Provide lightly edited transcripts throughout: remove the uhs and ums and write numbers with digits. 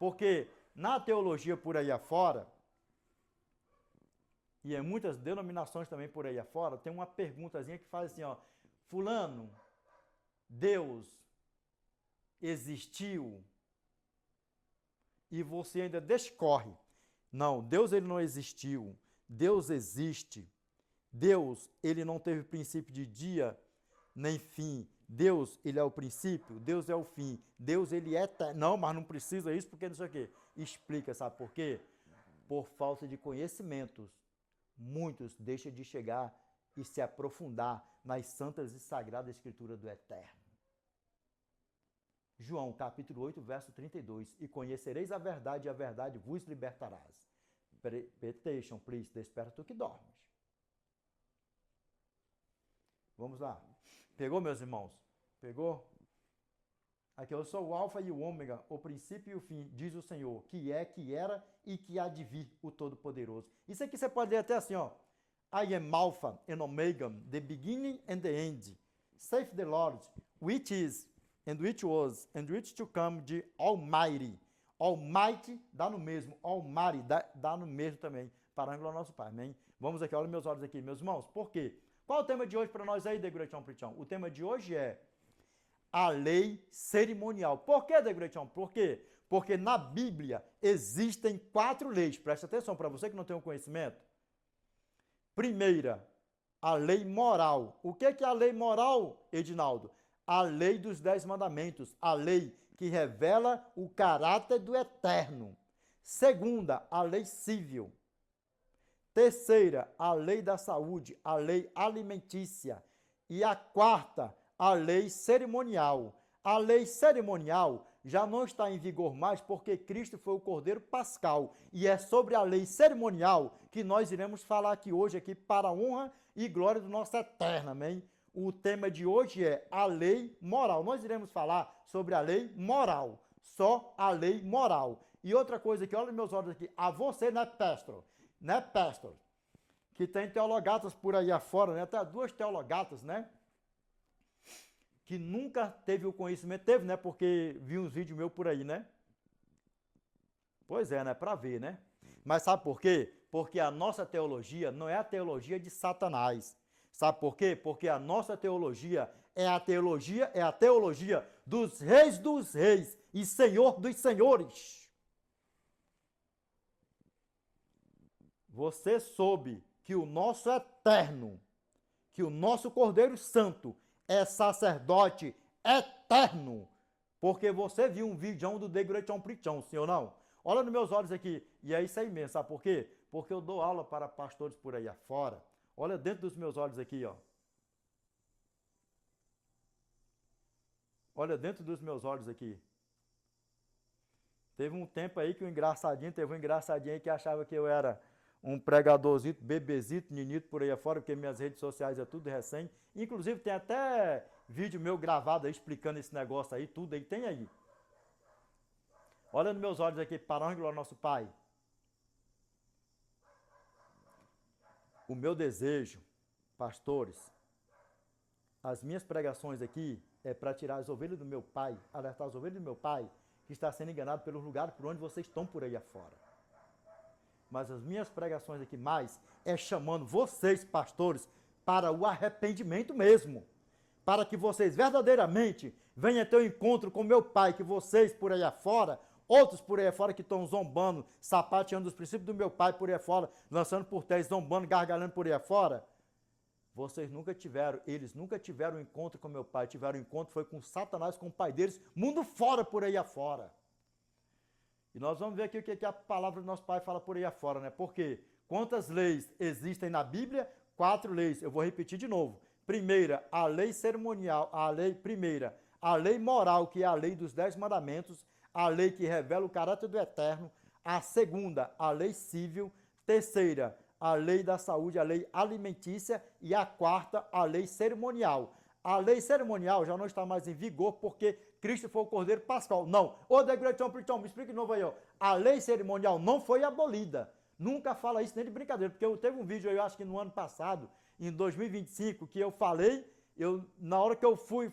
Porque na teologia por aí afora, e em muitas denominações também por aí afora, tem uma perguntazinha que faz assim, ó, fulano, Deus existiu? E você ainda discorre. Não, Deus ele não existiu. Deus existe. Deus ele não teve princípio de dia nem fim. Deus ele é o princípio, Deus é o fim. Deus ele é eterno. Não, mas não precisa isso porque não sei o quê. Explica, sabe por quê? Por falta de conhecimentos. Muitos deixam de chegar e se aprofundar nas santas e sagradas escrituras do Eterno. João, capítulo 8, verso 32. E conhecereis a verdade, e a verdade vos libertarás. Petition, please, desperta tu que dormes. Vamos lá. Pegou, meus irmãos? Pegou? Aqui, eu sou o alfa e o ômega, o princípio e o fim, diz o Senhor, que é, que era e que há de vir, o Todo-Poderoso. Isso aqui você pode ler até assim, ó. I am Alpha and Omega, the beginning and the end. Saith the Lord, which is, and which was, and which to come, de Almighty. Almighty dá no mesmo, Almighty dá no mesmo também, para a nosso Pai, amém? Vamos aqui, olha meus olhos aqui, meus irmãos, por quê? Qual é o tema de hoje para nós aí, Degretão Pritão? O tema de hoje é a lei cerimonial. Por que, Degretão? Por quê? Porque na Bíblia existem 4 leis. Presta atenção, para você que não tem o conhecimento. Primeira, a lei moral. O que é a lei moral, Edinaldo? A lei dos 10 mandamentos. A lei que revela o caráter do Eterno. Segunda, a lei civil. Terceira, a lei da saúde, a lei alimentícia. E a quarta, a lei cerimonial. A lei cerimonial já não está em vigor mais porque Cristo foi o Cordeiro Pascal. E é sobre a lei cerimonial que nós iremos falar aqui hoje, aqui para a honra e glória do nosso Eterno, amém? O tema de hoje é a lei moral. Nós iremos falar sobre a lei moral. Só a lei moral. E outra coisa aqui, olha meus olhos aqui. A você, né, pastor? Né, pastor? Que tem teologatas por aí afora, né? Até 2 teologatas, né? Que nunca teve o conhecimento, teve, né? Porque vi uns vídeos meus por aí, né? Pois é, né? Para ver, né? Mas sabe por quê? Porque a nossa teologia não é a teologia de Satanás. Sabe por quê? Porque a nossa teologia é a teologia dos reis e Senhor dos senhores. Você soube que o nosso Eterno, que o nosso Cordeiro Santo é sacerdote eterno, porque você viu um vídeo do Degretão Pritão, sim ou não? Olha nos meus olhos aqui, e é isso aí mesmo, sabe por quê? Porque eu dou aula para pastores por aí afora. Olha dentro dos meus olhos aqui, ó. Olha dentro dos meus olhos aqui. Teve um tempo aí que teve um engraçadinho aí que achava que eu era um pregadorzito, bebezito, ninito por aí afora, porque minhas redes sociais é tudo recém. Inclusive tem até vídeo meu gravado aí explicando esse negócio aí, tudo aí, tem aí. Olha nos meus olhos aqui, para a honra e glória ao nosso Pai. O meu desejo, pastores, as minhas pregações aqui é para tirar as ovelhas do meu Pai, alertar as ovelhas do meu Pai, que está sendo enganado pelos lugares por onde vocês estão por aí afora. Mas as minhas pregações aqui mais é chamando vocês, pastores, para o arrependimento mesmo. Para que vocês verdadeiramente venham ter um encontro com meu Pai, que vocês por aí afora, outros por aí afora que estão zombando, sapateando os princípios do meu Pai por aí afora, lançando por terra, zombando, gargalhando por aí afora. Eles nunca tiveram um encontro com meu Pai, tiveram um encontro, foi com Satanás, com o pai deles, mundo fora por aí afora. E nós vamos ver aqui o que a palavra do nosso Pai fala por aí afora, né? Porque quantas leis existem na Bíblia? 4 leis. Eu vou repetir de novo. Primeira, a lei cerimonial, a lei moral, que é a lei dos 10 mandamentos, a lei que revela o caráter do Eterno. A segunda, a lei civil. Terceira, a lei da saúde, a lei alimentícia. E a quarta, a lei cerimonial. A lei cerimonial já não está mais em vigor porque Cristo foi o Cordeiro Pascal. Não. Ô, Degretão Pritão, me explica de novo aí, ó. A lei cerimonial não foi abolida. Nunca fala isso nem de brincadeira, porque eu teve um vídeo aí, eu acho que no ano passado, em 2025, que eu falei, na hora que eu fui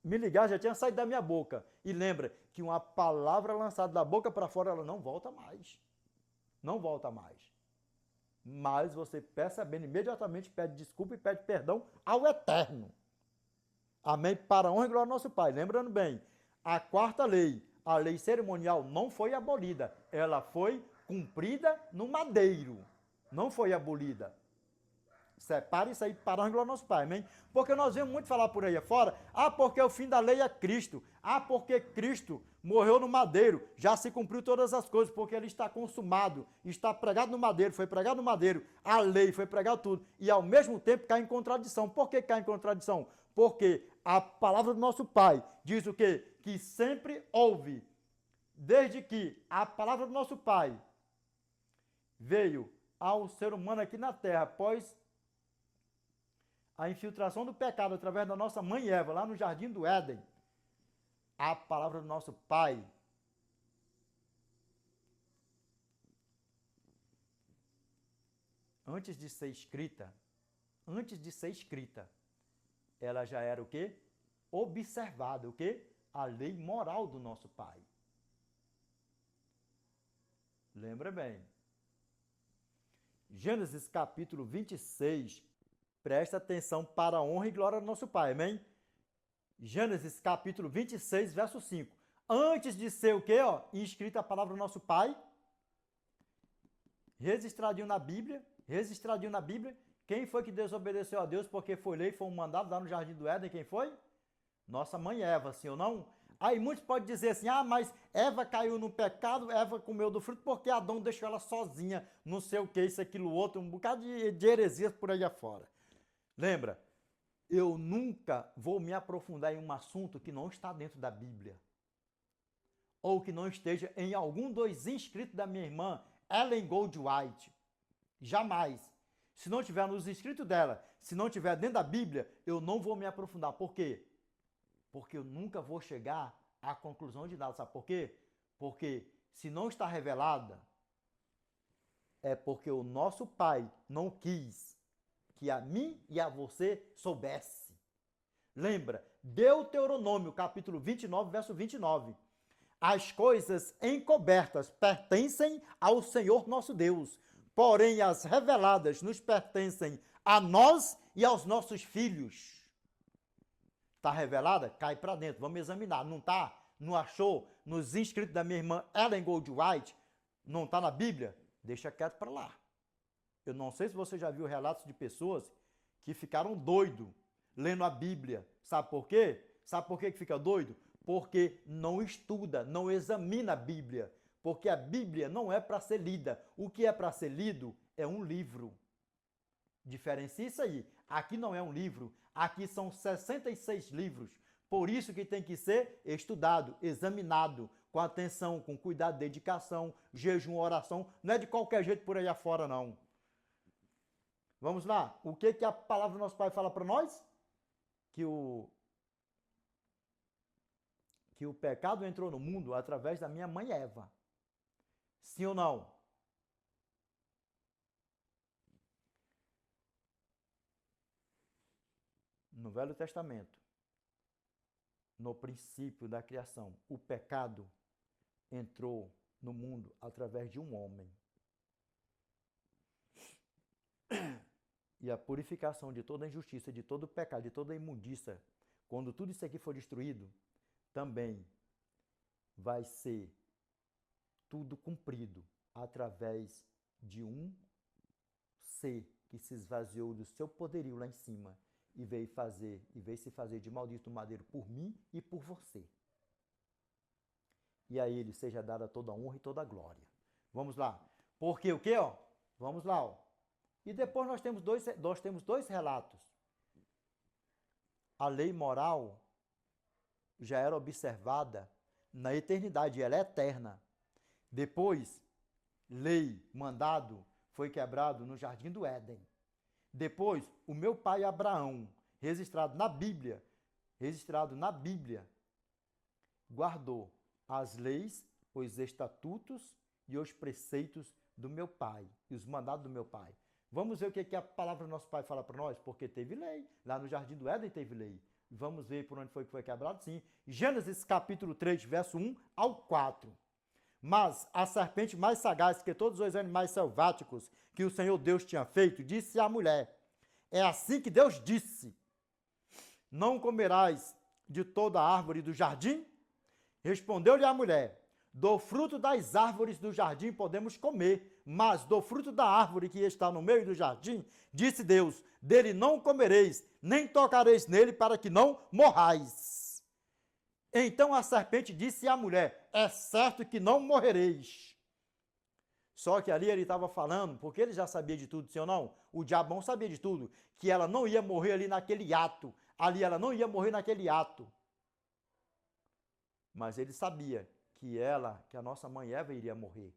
me ligar, já tinha saído da minha boca. E lembra que uma palavra lançada da boca para fora, ela não volta mais. Não volta mais. Mas você, percebendo, imediatamente pede desculpa e pede perdão ao Eterno. Amém? Para a honra e glória do nosso Pai. Lembrando bem, a quarta lei, a lei cerimonial, não foi abolida. Ela foi cumprida no madeiro. Não foi abolida. Separe isso aí para a honra e glória do nosso Pai, amém? Porque nós vemos muito falar por aí afora, porque o fim da lei é Cristo. Porque Cristo morreu no madeiro, já se cumpriu todas as coisas, porque ele está consumado, está pregado no madeiro, foi pregado no madeiro, a lei foi pregado tudo, e ao mesmo tempo cai em contradição. Por que cai em contradição? Porque a palavra do nosso Pai diz o quê? Que sempre houve, desde que a palavra do nosso Pai veio ao ser humano aqui na terra, após a infiltração do pecado através da nossa mãe Eva, lá no Jardim do Éden, a palavra do nosso Pai antes de ser escrita, ela já era o quê? Observada, o quê? A lei moral do nosso Pai. Lembra bem. Gênesis capítulo 26, presta atenção para a honra e glória do nosso Pai, amém? Gênesis capítulo 26, verso 5. Antes de ser o quê? Escrita a palavra do nosso Pai, registradinho na Bíblia, quem foi que desobedeceu a Deus porque foi lei, foi um mandado lá no Jardim do Éden, quem foi? Nossa mãe Eva, sim ou não? Aí muitos podem dizer assim, mas Eva caiu no pecado, Eva comeu do fruto porque Adão deixou ela sozinha, não sei o que, isso, aquilo, outro, um bocado de heresias por aí afora. Lembra, eu nunca vou me aprofundar em um assunto que não está dentro da Bíblia, ou que não esteja em algum dos inscritos da minha irmã, Ellen Gold White. Jamais. Se não tiver nos inscritos dela, se não tiver dentro da Bíblia, eu não vou me aprofundar. Por quê? Porque eu nunca vou chegar à conclusão de nada. Sabe por quê? Porque se não está revelada, é porque o nosso Pai não quis que a mim e a você soubesse. Lembra? Deuteronômio, capítulo 29, verso 29. As coisas encobertas pertencem ao Senhor nosso Deus, porém as reveladas nos pertencem a nós e aos nossos filhos. Está revelada? Cai para dentro. Vamos examinar. Não está? Não achou? Nos inscritos da minha irmã Ellen Gold White? Não está na Bíblia? Deixa quieto para lá. Eu não sei se você já viu relatos de pessoas que ficaram doidos lendo a Bíblia. Sabe por quê? Sabe por que fica doido? Porque não estuda, não examina a Bíblia. Porque a Bíblia não é para ser lida. O que é para ser lido é um livro. Diferencia isso aí. Aqui não é um livro. Aqui são 66 livros. Por isso que tem que ser estudado, examinado, com atenção, com cuidado, dedicação, jejum, oração. Não é de qualquer jeito por aí afora, não. Vamos lá. O que a palavra do nosso Pai fala para nós? Que o pecado entrou no mundo através da minha mãe Eva. Sim ou não? No Velho Testamento, no princípio da criação, o pecado entrou no mundo através de um homem. E a purificação de toda a injustiça, de todo o pecado, de toda a imundícia, quando tudo isso aqui for destruído, também vai ser tudo cumprido através de um ser que se esvaziou do seu poderio lá em cima e veio se fazer de maldito madeiro por mim e por você. E a ele seja dada toda a honra e toda a glória. Vamos lá. Porque o quê, Vamos lá, E depois nós temos dois relatos. A lei moral já era observada na eternidade, ela é eterna. Depois, lei, mandado, foi quebrado no Jardim do Éden. Depois, o meu pai Abraão, registrado na Bíblia, guardou as leis, os estatutos e os preceitos do meu pai, e os mandados do meu pai. Vamos ver o que a palavra do nosso pai fala para nós, porque teve lei. Lá no Jardim do Éden teve lei. Vamos ver por onde foi que foi quebrado? Sim. Gênesis capítulo 3, verso 1 ao 4. Mas a serpente mais sagaz que todos os animais selváticos que o Senhor Deus tinha feito, disse à mulher: é assim que Deus disse: não comerás de toda a árvore do jardim? Respondeu-lhe a mulher: do fruto das árvores do jardim podemos comer, mas do fruto da árvore que está no meio do jardim, disse Deus: dele não comereis, nem tocareis nele, para que não morrais. Então a serpente disse à mulher: é certo que não morrereis. Só que ali ele estava falando, porque ele já sabia de tudo, sim ou não? O diabão sabia de tudo, que ela não ia morrer ali naquele ato. Ali ela não ia morrer naquele ato. Mas ele sabia que a nossa mãe Eva, iria morrer.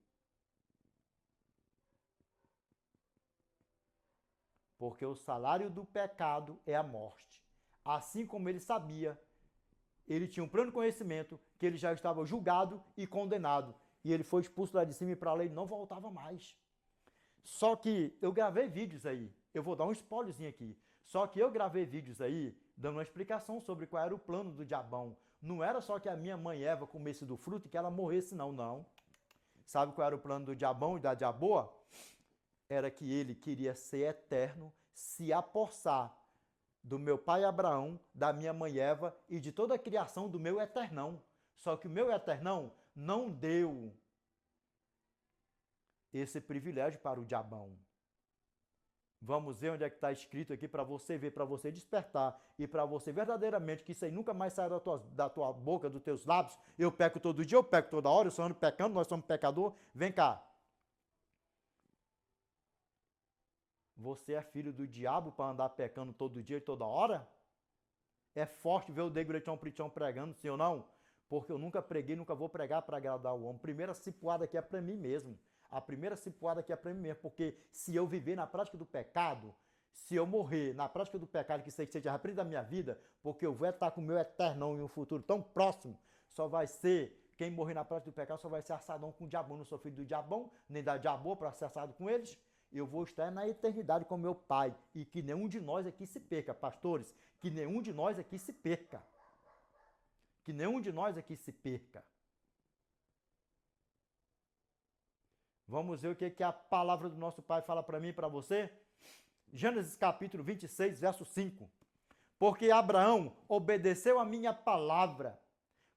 Porque o salário do pecado é a morte. Assim como ele sabia, ele tinha um pleno conhecimento que ele já estava julgado e condenado. E ele foi expulso lá de cima e para lá ele não voltava mais. Só que eu gravei vídeos aí. Eu vou dar um spoilerzinho aqui. Só que eu gravei vídeos aí dando uma explicação sobre qual era o plano do diabão. Não era só que a minha mãe Eva comesse do fruto e que ela morresse, não, não. Sabe qual era o plano do diabão e da diaboa? Era que ele queria ser eterno, se apossar do meu pai Abraão, da minha mãe Eva e de toda a criação do meu eternão. Só que o meu eternão não deu esse privilégio para o diabão. Vamos ver onde é que está escrito aqui para você ver, para você despertar e para você verdadeiramente que isso aí nunca mais saia da tua boca, dos teus lábios. Eu peco todo dia, eu peco toda hora, eu só ando pecando, nós somos pecador. Vem cá. Você é filho do diabo para andar pecando todo dia e toda hora? É forte ver o Degretão Pritão pregando, sim ou não? Porque eu nunca preguei, nunca vou pregar para agradar o homem. Primeira cipuada aqui é para mim mesmo. A primeira cipuada aqui é para mim mesmo. Porque se eu viver na prática do pecado, se eu morrer na prática do pecado, que isso seja repreendido da minha vida, porque eu vou estar com o meu eternão em um futuro tão próximo, só vai ser, quem morrer na prática do pecado só vai ser assadão com o diabão. Não sou filho do diabão, nem da diaboa para ser assado com eles. Eu vou estar na eternidade com meu Pai. E que nenhum de nós aqui se perca, pastores. Que nenhum de nós aqui se perca. Que nenhum de nós aqui se perca. Vamos ver o que a palavra do nosso Pai fala para mim e para você? Gênesis capítulo 26, verso 5. Porque Abraão obedeceu a minha palavra,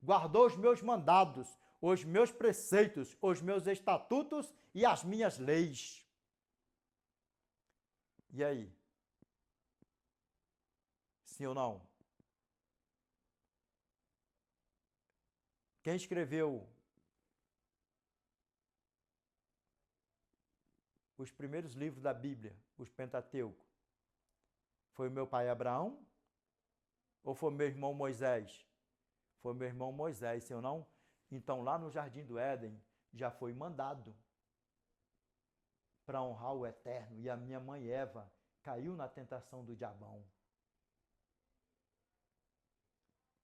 guardou os meus mandados, os meus preceitos, os meus estatutos e as minhas leis. E aí? Sim ou não? Quem escreveu os primeiros livros da Bíblia, os Pentateuco? Foi o meu pai Abraão? Ou foi meu irmão Moisés? Foi meu irmão Moisés, sim ou não? Então lá no Jardim do Éden já foi mandado para honrar o Eterno. E a minha mãe Eva caiu na tentação do diabão.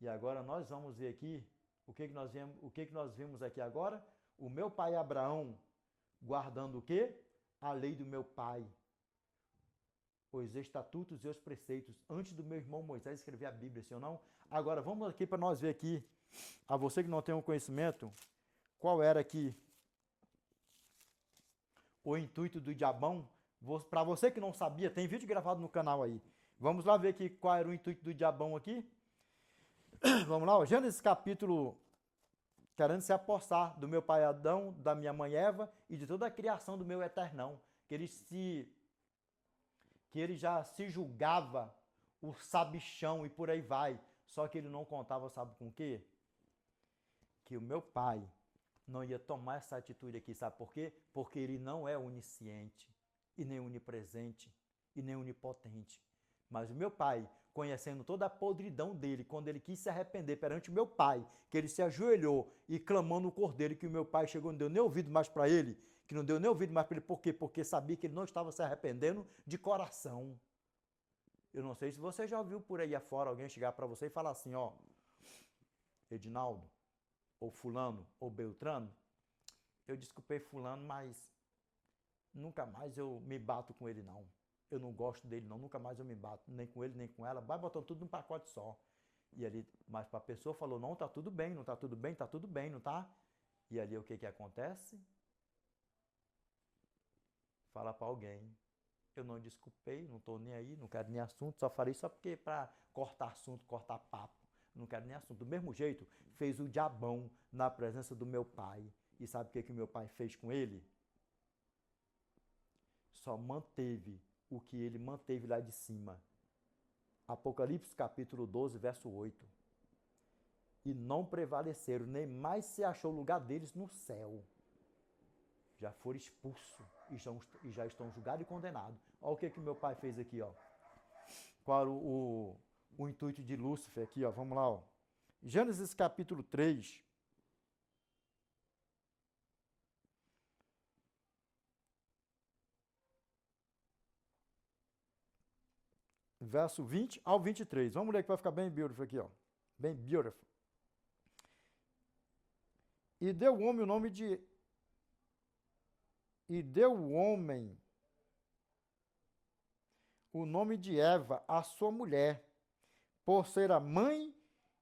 E agora nós vamos ver aqui o que nós vimos aqui agora? O meu pai Abraão guardando o quê? A lei do meu pai, os estatutos e os preceitos, antes do meu irmão Moisés escrever a Bíblia, sim ou não? Agora vamos aqui para nós ver aqui, a você que não tem um conhecimento, qual era aqui o intuito do diabão. Para você que não sabia, tem vídeo gravado no canal aí. Vamos lá ver aqui qual era o intuito do diabão aqui. Vamos lá, ó. Gênesis capítulo, querendo se apossar do meu pai Adão, da minha mãe Eva e de toda a criação do meu eternão. Que ele já se julgava o sabichão e por aí vai. Só que ele não contava, sabe com o quê? Que o meu pai não ia tomar essa atitude aqui, sabe por quê? Porque ele não é onisciente, e nem onipresente, e nem onipotente. Mas o meu pai, conhecendo toda a podridão dele, quando ele quis se arrepender perante o meu pai, que ele se ajoelhou e clamando o cordeiro, que o meu pai chegou e não deu nem ouvido mais para ele, que não deu nem ouvido mais para ele, por quê? Porque sabia que ele não estava se arrependendo de coração. Eu não sei se você já ouviu por aí afora alguém chegar para você e falar assim, ó, Edinaldo, ou fulano, ou Beltrano, eu desculpei fulano, mas nunca mais eu me bato com ele não. Eu não gosto dele não, nunca mais eu me bato, nem com ele, nem com ela. Vai botando tudo num pacote só. E ali, mas para a pessoa falou, não, tá tudo bem, não tá tudo bem, tá tudo bem, não tá? E ali o que que acontece? Fala para alguém, eu não desculpei, não estou nem aí, não quero nem assunto, só falei só porque para cortar assunto, cortar papo, não quero nem assunto. Do mesmo jeito, fez o diabão na presença do meu pai. E sabe o que que meu pai fez com ele? Só manteve o que ele manteve lá de cima. Apocalipse capítulo 12, verso 8. E não prevaleceram, nem mais se achou lugar deles no céu. Já foram expulsos e já estão julgados e condenados. Olha o que que meu pai fez aqui, ó. Qual o intuito de Lúcifer aqui, ó. Vamos lá, ó. Gênesis capítulo 3. Verso 20 ao 23. Vamos ler que vai ficar bem beautiful aqui, ó. Bem beautiful. E deu o homem o nome de... E deu o homem o nome de Eva, a sua mulher, por ser a mãe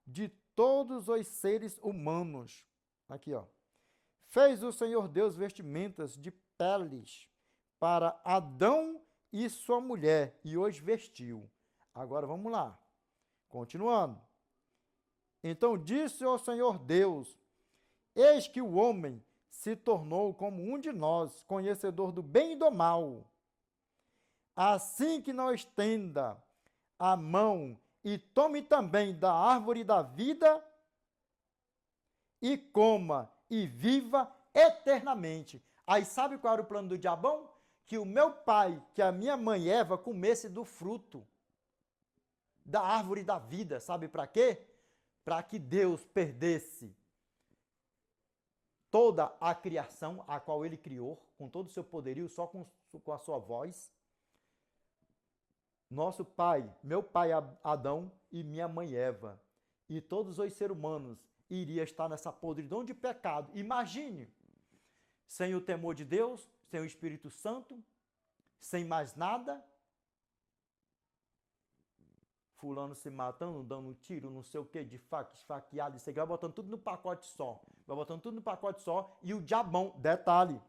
de todos os seres humanos. Aqui, ó. Fez o Senhor Deus vestimentas de peles para Adão e sua mulher, e os vestiu. Agora vamos lá. Continuando. Então disse o Senhor Deus: eis que o homem se tornou como um de nós, conhecedor do bem e do mal. Assim que não estenda a mão e tome também da árvore da vida e coma e viva eternamente. Aí sabe qual era o plano do diabão? Que o meu pai, que a minha mãe Eva comesse do fruto da árvore da vida. Sabe para quê? Para que Deus perdesse toda a criação a qual ele criou, com todo o seu poderio, só com a sua voz. Nosso pai, meu pai Adão e minha mãe Eva, e todos os seres humanos iriam estar nessa podridão de pecado. Imagine, sem o temor de Deus, sem o Espírito Santo, sem mais nada, fulano se matando, dando um tiro, não sei o que, de faca, esfaqueado, isso aqui, vai botando tudo no pacote só. Vai botando tudo no pacote só. E o diabão, detalhe,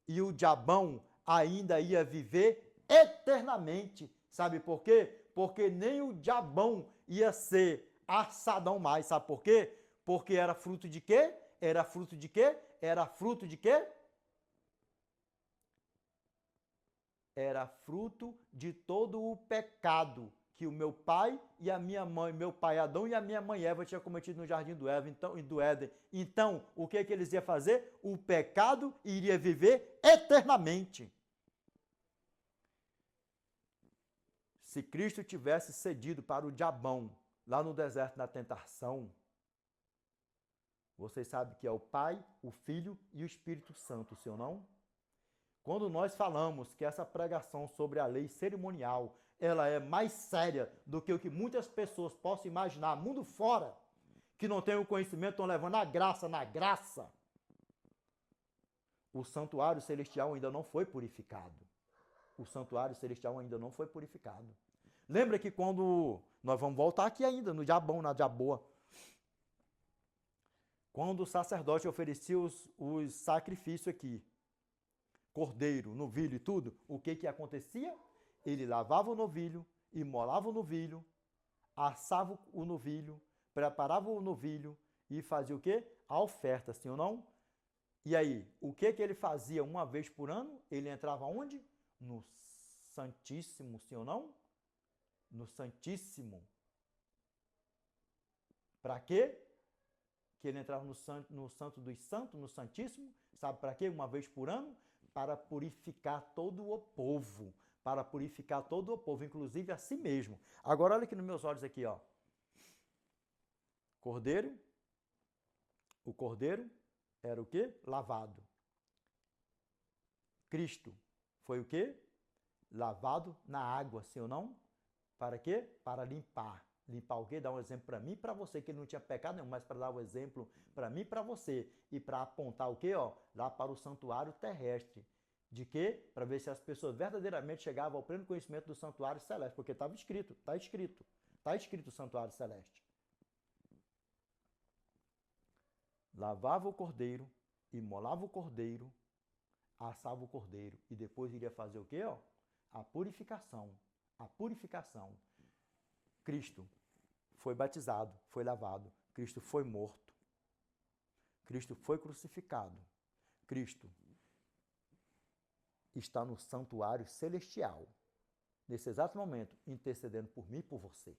e o diabão ainda ia viver eternamente. Sabe por quê? Porque nem o diabão ia ser assadão mais. Sabe por quê? Porque era fruto de quê? Era fruto de quê? Era fruto de quê? Era fruto de todo o pecado que o meu pai e a minha mãe, meu pai Adão e a minha mãe Eva tinham cometido no jardim do Éden. Então, o que que eles iam fazer? O pecado iria viver eternamente. Se Cristo tivesse cedido para o diabão lá no deserto na tentação, vocês sabem que é o Pai, o Filho e o Espírito Santo, sim ou não? Quando nós falamos que essa pregação sobre a lei cerimonial, ela é mais séria do que o que muitas pessoas possam imaginar, mundo fora, que não tem o conhecimento, estão levando a graça na graça. O santuário celestial ainda não foi purificado. O santuário celestial ainda não foi purificado. Lembra que quando... Nós vamos voltar aqui ainda, no diabão, na diaboa. Quando o sacerdote oferecia os sacrifícios aqui, cordeiro, novilho e tudo, o que que acontecia? Ele lavava o novilho, imolava o novilho, assava o novilho, preparava o novilho e fazia o quê? A oferta, sim ou não? E aí, o que que ele fazia uma vez por ano? Ele entrava onde? No Santíssimo, sim ou não? No Santíssimo. Para quê? Que ele entrava no Santo dos Santos, no Santíssimo. Sabe para quê? Uma vez por ano? Para purificar todo o povo. Para purificar todo o povo, inclusive a si mesmo. Agora olha aqui nos meus olhos aqui, ó. Cordeiro. O cordeiro era o quê? Lavado. Cristo foi o quê? Lavado na água, sim ou não? Para quê? Para limpar. Limpar o quê? Dar um exemplo para mim e para você, que ele não tinha pecado nenhum, mas para dar um exemplo para mim e para você. E para apontar o quê? Ó, lá para o santuário terrestre. De quê? Para ver se as pessoas verdadeiramente chegavam ao pleno conhecimento do santuário celeste. Porque estava escrito, está escrito. Está escrito o santuário celeste. lavava o cordeiro, imolava o cordeiro, assava o cordeiro e depois iria fazer o quê? Ó? A purificação. A purificação. Cristo foi batizado, foi lavado. Cristo foi morto. Cristo foi crucificado. Cristo está no santuário celestial, nesse exato momento, intercedendo por mim e por você.